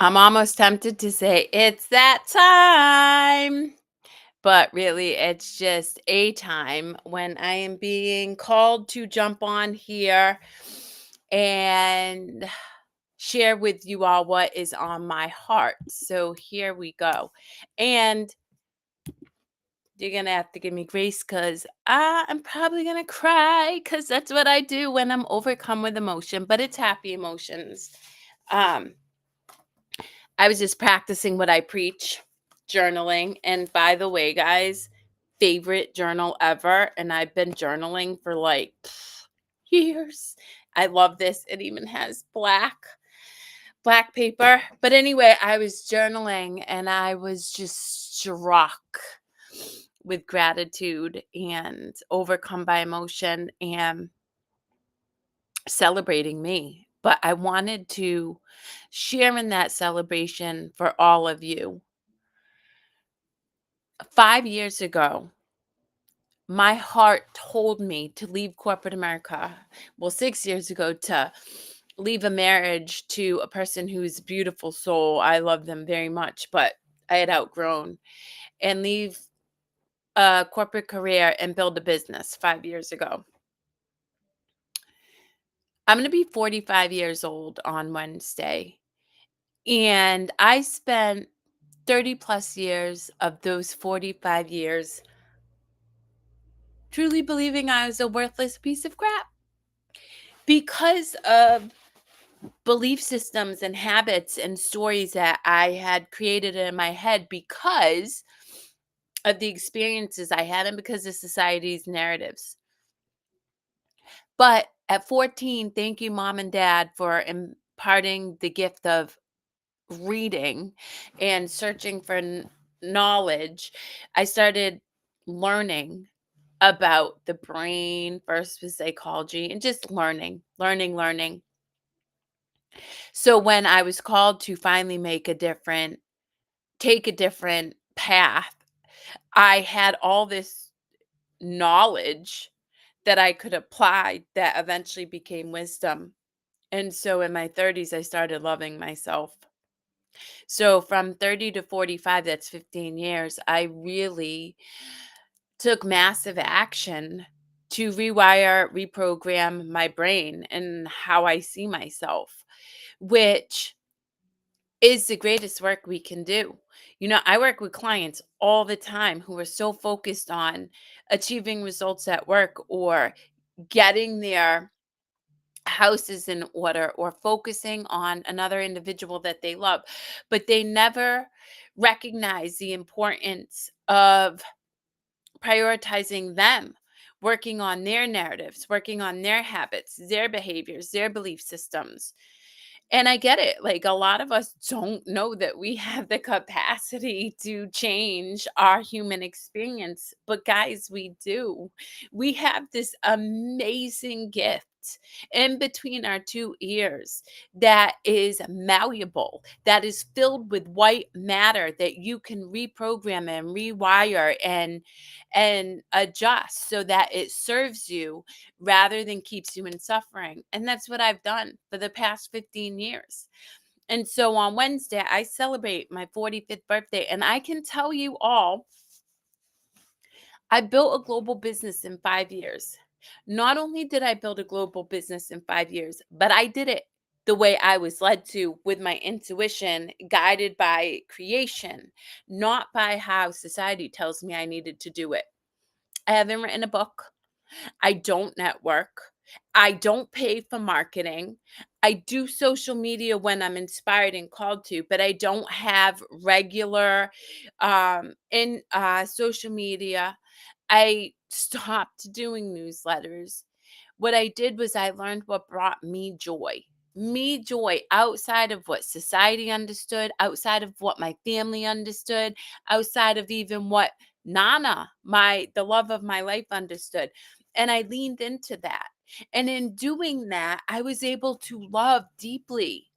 I'm almost tempted to say it's that time, but really it's just a time when I am being called to jump on here and share with you all what is on my heart. So here we go. And you're going to have to give me grace because I'm probably going to cry because that's what I do when I'm overcome with emotion, but it's happy emotions. Um, I was just practicing what I preach, journaling. And by the way, guys, favorite journal ever. And I've been journaling for like years. I love this. It even has black paper. But anyway, I was journaling and I was just struck with gratitude and overcome by emotion and celebrating me. But I wanted to share in that celebration for all of you. 5 years ago, my heart told me to leave corporate America. Well, 6 years ago, to leave a marriage to a person who's a beautiful soul. I love them very much, but I had outgrown, and leave a corporate career and build a business 5 years ago. I'm going to be 45 years old on Wednesday. And I spent 30 plus years of those 45 years truly believing I was a worthless piece of crap because of belief systems and habits and stories that I had created in my head because of the experiences I had and because of society's narratives. But at 14, thank you, mom and dad, for imparting the gift of reading and searching for knowledge. I started learning about the brain, first with psychology, and just learning. So when I was called to finally take a different path, I had all this knowledge that I could apply that eventually became wisdom. And so in my 30s, I started loving myself. So from 30 to 45, that's 15 years, I really took massive action to rewire, reprogram my brain and how I see myself, which is the greatest work we can do. I work with clients all the time who are so focused on achieving results at work or getting their houses in order or focusing on another individual that they love, but they never recognize the importance of prioritizing them, working on their narratives, working on their habits, their behaviors, their belief systems. And I get it. Like, a lot of us don't know that we have the capacity to change our human experience. But guys, we do. We have this amazing gift in between our two ears that is malleable, that is filled with white matter that you can reprogram and rewire and adjust so that it serves you rather than keeps you in suffering. And that's what I've done for the past 15 years. And so on Wednesday, I celebrate my 45th birthday. And I can tell you all, I built a global business in 5 years. Not only did I build a global business in 5 years, but I did it the way I was led to with my intuition, guided by creation, not by how society tells me I needed to do it. I haven't written a book. I don't network. I don't pay for marketing. I do social media when I'm inspired and called to, but I don't have regular in social media. I stopped doing newsletters. What I did was I learned what brought me joy. Me joy outside of what society understood, outside of what my family understood, outside of even what Nana, the love of my life, understood. And I leaned into that. And in doing that, I was able to love deeply.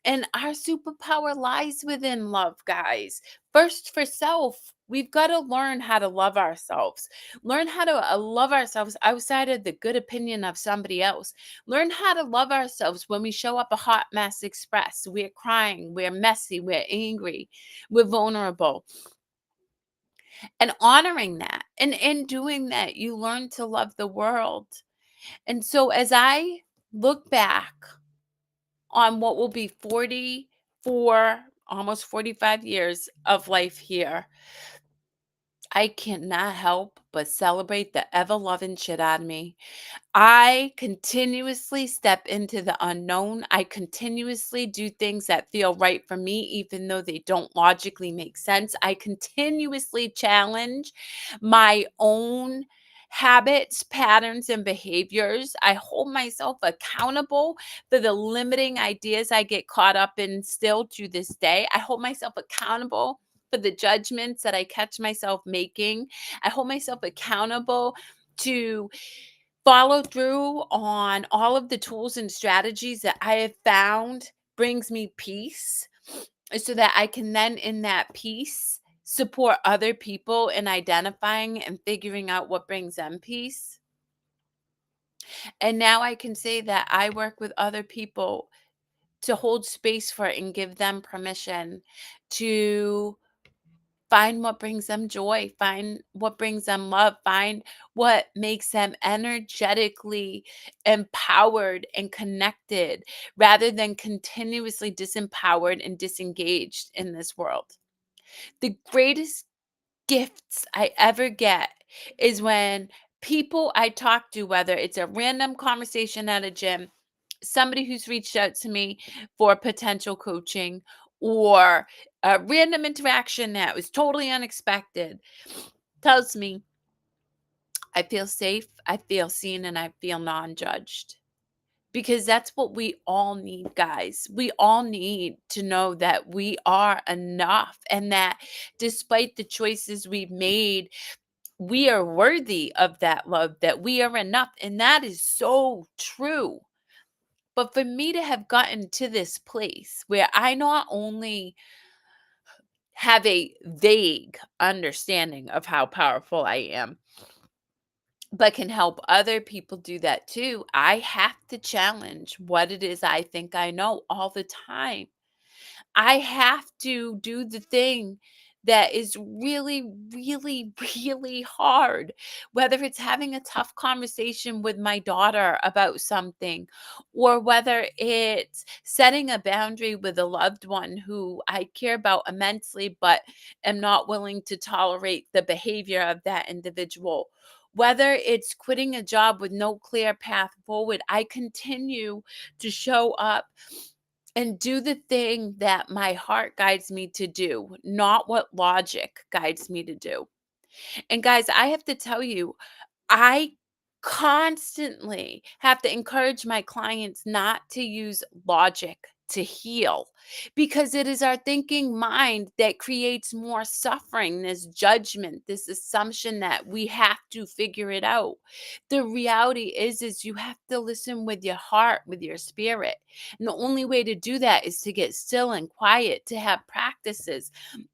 And our superpower lies within love, guys. First for self. We've got to learn how to love ourselves. Learn how to love ourselves outside of the good opinion of somebody else. Learn how to love ourselves when we show up a hot mess express. We're crying, we're messy, we're angry, we're vulnerable. And honoring that. And in doing that, you learn to love the world. And so as I look back on what will be 44, almost 45 years of life here, I cannot help but celebrate the ever loving shit out of me. I continuously step into the unknown. I continuously do things that feel right for me, even though they don't logically make sense. I continuously challenge my own habits, patterns, and behaviors. I hold myself accountable for the limiting ideas I get caught up in still to this day. I hold myself accountable for the judgments that I catch myself making. I hold myself accountable to follow through on all of the tools and strategies that I have found brings me peace, so that I can then in that peace support other people in identifying and figuring out what brings them peace. And now I can say that I work with other people to hold space for it and give them permission to find what brings them joy, find what brings them love, find what makes them energetically empowered and connected rather than continuously disempowered and disengaged in this world. The greatest gifts I ever get is when people I talk to, whether it's a random conversation at a gym, somebody who's reached out to me for potential coaching, or a random interaction that was totally unexpected, tells me I feel safe, I feel seen, and I feel non-judged. Because that's what we all need, guys. We all need to know that we are enough and that despite the choices we've made, we are worthy of that love, that we are enough. And that is so true. But for me to have gotten to this place where I not only have a vague understanding of how powerful I am, but can help other people do that too, I have to challenge what it is I think I know all the time. I have to do the thing that is really, really, really hard, whether it's having a tough conversation with my daughter about something, or whether it's setting a boundary with a loved one who I care about immensely, but am not willing to tolerate the behavior of that individual. Whether it's quitting a job with no clear path forward, I continue to show up and do the thing that my heart guides me to do, not what logic guides me to do. And guys, I have to tell you, I constantly have to encourage my clients not to use logic to heal, because it is our thinking mind that creates more suffering, this judgment, this assumption that we have to figure it out. The reality is you have to listen with your heart, with your spirit. And the only way to do that is to get still and quiet, to have practices,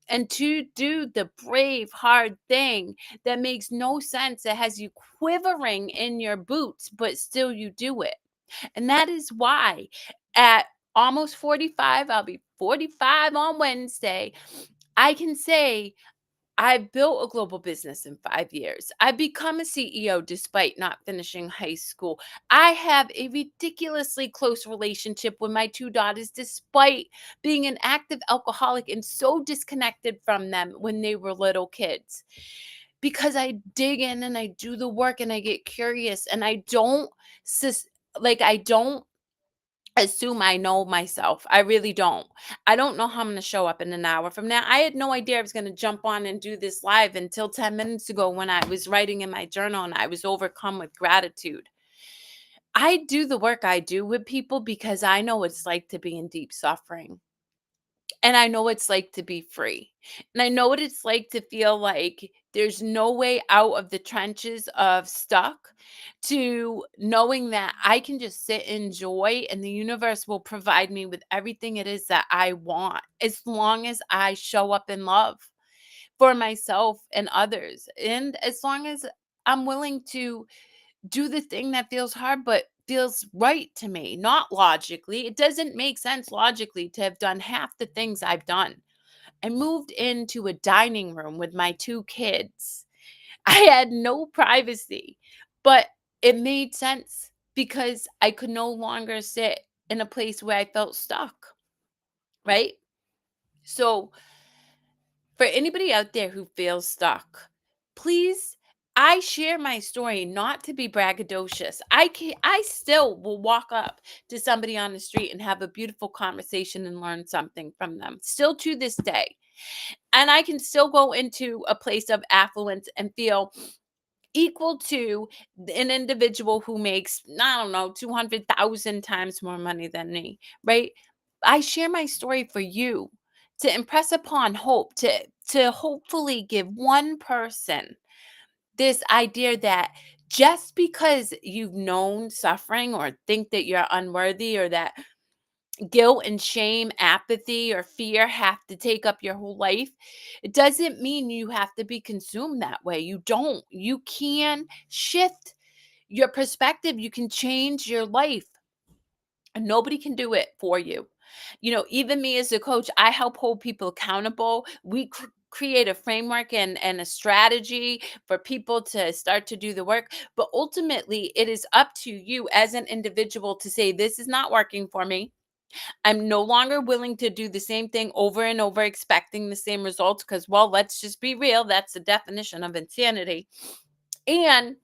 and to do the brave, hard thing that makes no sense, that has you quivering in your boots, but still you do it. And that is why at almost 45, I'll be 45 on Wednesday, I can say I've built a global business in 5 years. I've become a CEO despite not finishing high school. I have a ridiculously close relationship with my two daughters despite being an active alcoholic and so disconnected from them when they were little kids. Because I dig in and I do the work and I get curious and I don't I don't assume I know myself. I really don't. I don't know how I'm going to show up in an hour from now. I had no idea I was going to jump on and do this live until 10 minutes ago when I was writing in my journal and I was overcome with gratitude. I do the work I do with people because I know what it's like to be in deep suffering. And I know what it's like to be free. And I know what it's like to feel like there's no way out of the trenches of stuck, to knowing that I can just sit in joy and the universe will provide me with everything it is that I want as long as I show up in love. for myself and others. And as long as I'm willing to do the thing that feels hard, but feels right to me, not logically. It doesn't make sense logically to have done half the things I've done. I moved into a dining room with my two kids. I had no privacy, but it made sense because I could no longer sit in a place where I felt stuck, right? So, for anybody out there who feels stuck, please, I share my story not to be braggadocious. I still will walk up to somebody on the street and have a beautiful conversation and learn something from them. Still to this day. And I can still go into a place of affluence and feel equal to an individual who makes, I don't know, 200,000 times more money than me, right? I share my story for you to impress upon hope, to hopefully give one person this idea that just because you've known suffering or think that you're unworthy or that guilt and shame, apathy, or fear have to take up your whole life, it doesn't mean you have to be consumed that way. You don't. You can shift your perspective. You can change your life, and nobody can do it for you. Even me as a coach, I help hold people accountable. We create a framework and a strategy for people to start to do the work. But ultimately, it is up to you as an individual to say, this is not working for me. I'm no longer willing to do the same thing over and over, expecting the same results because, well, let's just be real. That's the definition of insanity. And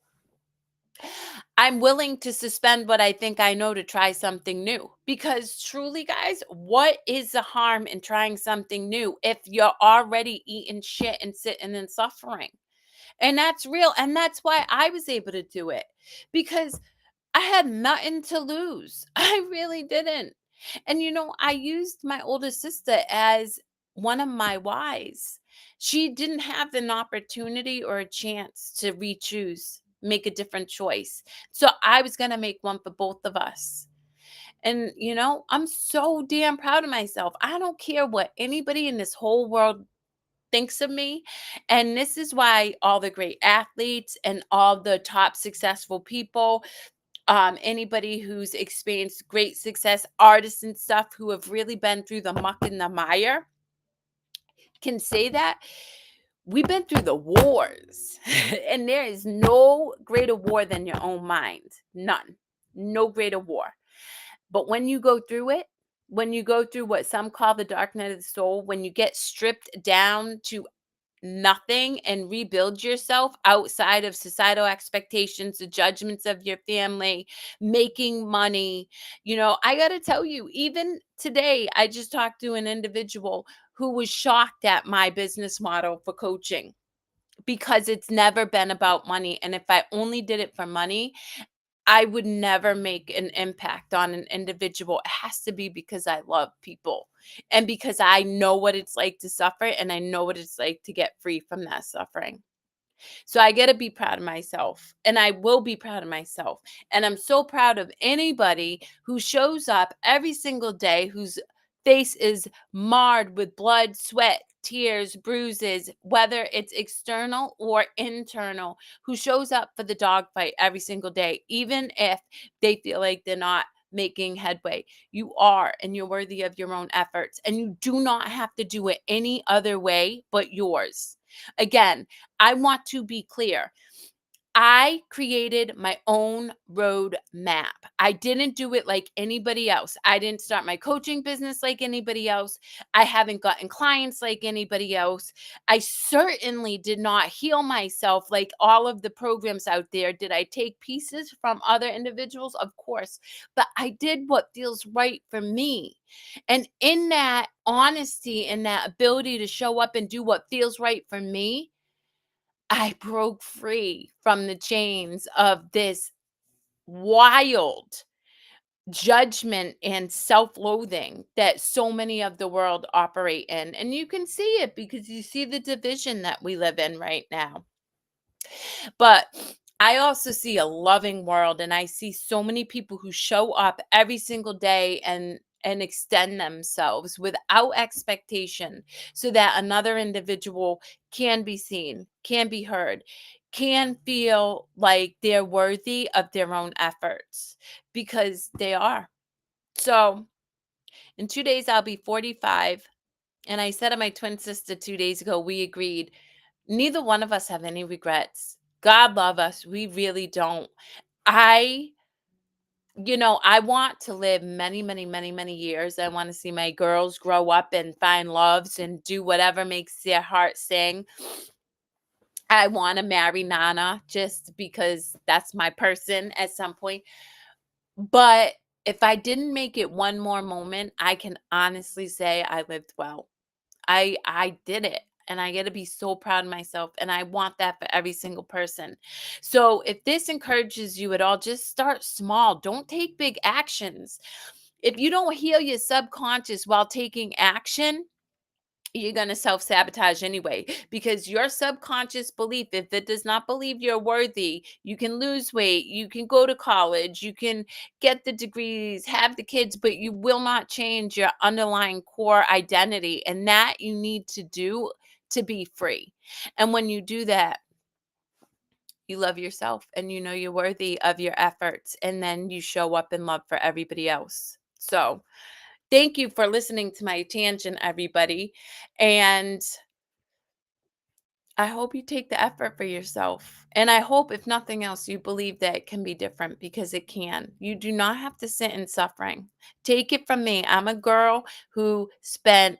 I'm willing to suspend what I think I know to try something new. Because truly, guys, what is the harm in trying something new if you're already eating shit and sitting and suffering? And that's real. And that's why I was able to do it because I had nothing to lose. I really didn't. And I used my older sister as one of my whys. She didn't have an opportunity or a chance to re-choose, make a different choice. So I was going to make one for both of us. And, I'm so damn proud of myself. I don't care what anybody in this whole world thinks of me. And this is why all the great athletes and all the top successful people, anybody who's experienced great success, artists and stuff who have really been through the muck and the mire can say that we've been through the wars. And there is no greater war than your own mind. None. No greater war. But when you go through it, when you go through what some call the dark night of the soul, when you get stripped down to nothing and rebuild yourself outside of societal expectations, the judgments of your family, making money. I got to tell you, even today, I just talked to an individual who was shocked at my business model for coaching because it's never been about money. And if I only did it for money, I would never make an impact on an individual. It has to be because I love people and because I know what it's like to suffer and I know what it's like to get free from that suffering. So I get to be proud of myself and I will be proud of myself. And I'm so proud of anybody who shows up every single day whose face is marred with blood, sweat, tears, bruises, whether it's external or internal, who shows up for the dogfight every single day, even if they feel like they're not making headway. You are, and you're worthy of your own efforts. And you do not have to do it any other way but yours. Again, I want to be clear. I created my own road map. I didn't do it like anybody else. I didn't start my coaching business like anybody else. I haven't gotten clients like anybody else. I certainly did not heal myself like all of the programs out there. Did I take pieces from other individuals? Of course. But I did what feels right for me. And in that honesty and that ability to show up and do what feels right for me, I broke free from the chains of this wild judgment and self-loathing that so many of the world operate in. And you can see it because you see the division that we live in right now. But I also see a loving world and I see so many people who show up every single day and and extend themselves without expectation so that another individual can be seen, can be heard, can feel like they're worthy of their own efforts because they are. So, in 2 days, I'll be 45. And I said to my twin sister 2 days ago, we agreed neither one of us have any regrets. God love us. We really don't. I I want to live many, many, many, many years. I want to see my girls grow up and find loves and do whatever makes their heart sing. I want to marry Nana just because that's my person at some point. But if I didn't make it one more moment, I can honestly say I lived well. I did it. And I got to be so proud of myself. And I want that for every single person. So if this encourages you at all, just start small. Don't take big actions. If you don't heal your subconscious while taking action, you're going to self sabotage anyway because your subconscious belief, if it does not believe you're worthy, you can lose weight, you can go to college, you can get the degrees, have the kids, but you will not change your underlying core identity. And that you need to do to be free. And when you do that, you love yourself and you know you're worthy of your efforts. And then you show up in love for everybody else. So, thank you for listening to my tangent, everybody. And I hope you take the effort for yourself. And I hope, if nothing else, you believe that it can be different because it can. You do not have to sit in suffering. Take it from me. I'm a girl who spent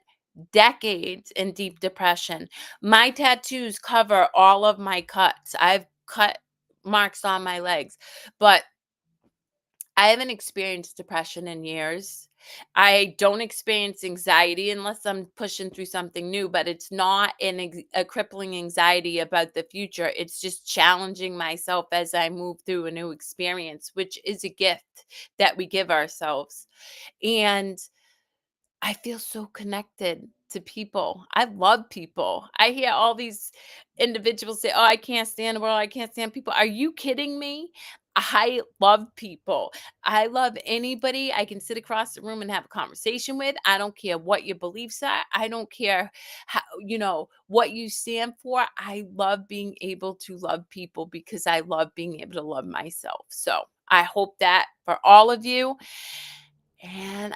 decades in deep depression. My tattoos cover all of my cuts. I've cut marks on my legs, but I haven't experienced depression in years. I don't experience anxiety unless I'm pushing through something new, but it's not a crippling anxiety about the future. It's just challenging myself as I move through a new experience, which is a gift that we give ourselves. And I feel so connected to people. I love people. I hear all these individuals say, "Oh, I can't stand the world. I can't stand people." Are you kidding me? I love people. I love anybody I can sit across the room and have a conversation with. I don't care what your beliefs are. I don't care what you stand for. I love being able to love people because I love being able to love myself. So I hope that for all of you. And